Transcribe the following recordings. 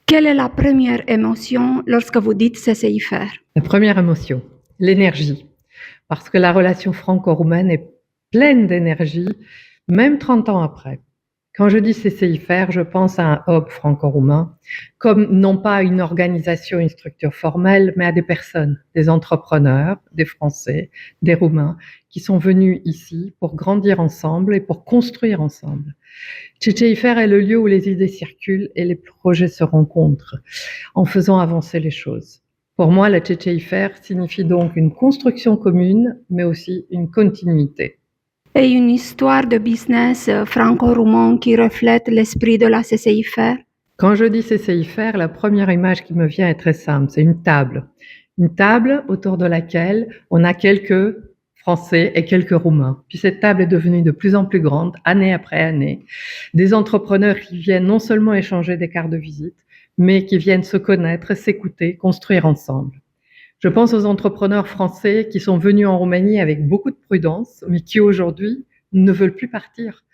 Quelle est la première émotion lorsque vous dites CCI faire? La première émotion, l'énergie, parce que la relation franco-roumaine est pleine d'énergie, même 30 ans après. Quand je dis CCIFR, je pense à un hub franco-roumain, comme non pas à une organisation, une structure formelle, mais à des personnes, des entrepreneurs, des Français, des Roumains, qui sont venus ici pour grandir ensemble et pour construire ensemble. CCIFR est le lieu où les idées circulent et les projets se rencontrent, en faisant avancer les choses. Pour moi, la CCIFR signifie donc une construction commune, mais aussi une continuité. Et une histoire de business franco-roumain qui reflète l'esprit de la CCI faire? Quand je dis CCIFR, la première image qui me vient est très simple, c'est une table. Une table autour de laquelle on a quelques Français et quelques Roumains. Puis cette table est devenue de plus en plus grande, année après année. Des entrepreneurs qui viennent non seulement échanger des cartes de visite, mais qui viennent se connaître, s'écouter, construire ensemble. Je pense aux entrepreneurs français qui sont venus en Roumanie avec beaucoup de prudence, mais qui aujourd'hui ne veulent plus partir.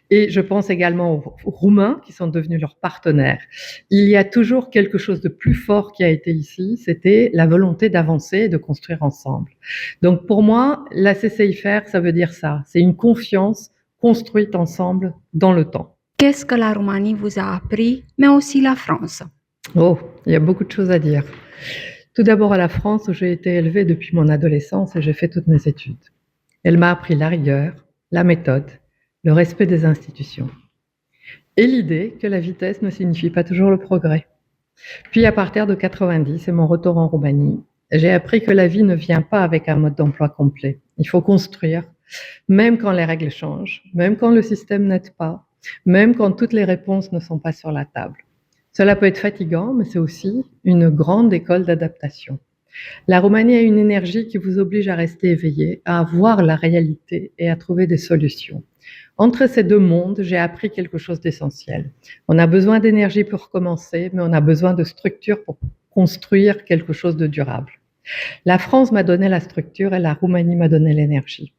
Et je pense également aux Roumains qui sont devenus leurs partenaires. Il y a toujours quelque chose de plus fort qui a été ici, c'était la volonté d'avancer et de construire ensemble. Donc pour moi, la CCIFR, ça veut dire ça, c'est une confiance construite ensemble dans le temps. Qu'est-ce que la Roumanie vous a appris, mais aussi la France? Oh, il y a beaucoup de choses à dire. Tout d'abord à la France où j'ai été élevée depuis mon adolescence et j'ai fait toutes mes études. Elle m'a appris la rigueur, la méthode, le respect des institutions et l'idée que la vitesse ne signifie pas toujours le progrès. Puis à partir de 90 et mon retour en Roumanie, j'ai appris que la vie ne vient pas avec un mode d'emploi complet. Il faut construire, même quand les règles changent, même quand le système n'aide pas, même quand toutes les réponses ne sont pas sur la table. Cela peut être fatigant, mais c'est aussi une grande école d'adaptation. La Roumanie a une énergie qui vous oblige à rester éveillé, à voir la réalité et à trouver des solutions. Entre ces deux mondes, j'ai appris quelque chose d'essentiel. On a besoin d'énergie pour commencer, mais on a besoin de structure pour construire quelque chose de durable. La France m'a donné la structure et la Roumanie m'a donné l'énergie.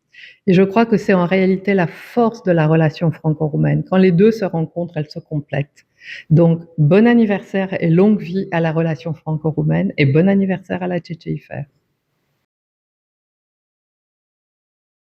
Et je crois que c'est en réalité la force de la relation franco-roumaine. Quand les deux se rencontrent, elles se complètent. Donc, bon anniversaire et longue vie à la relation franco-roumaine et bon anniversaire à la CCIFR.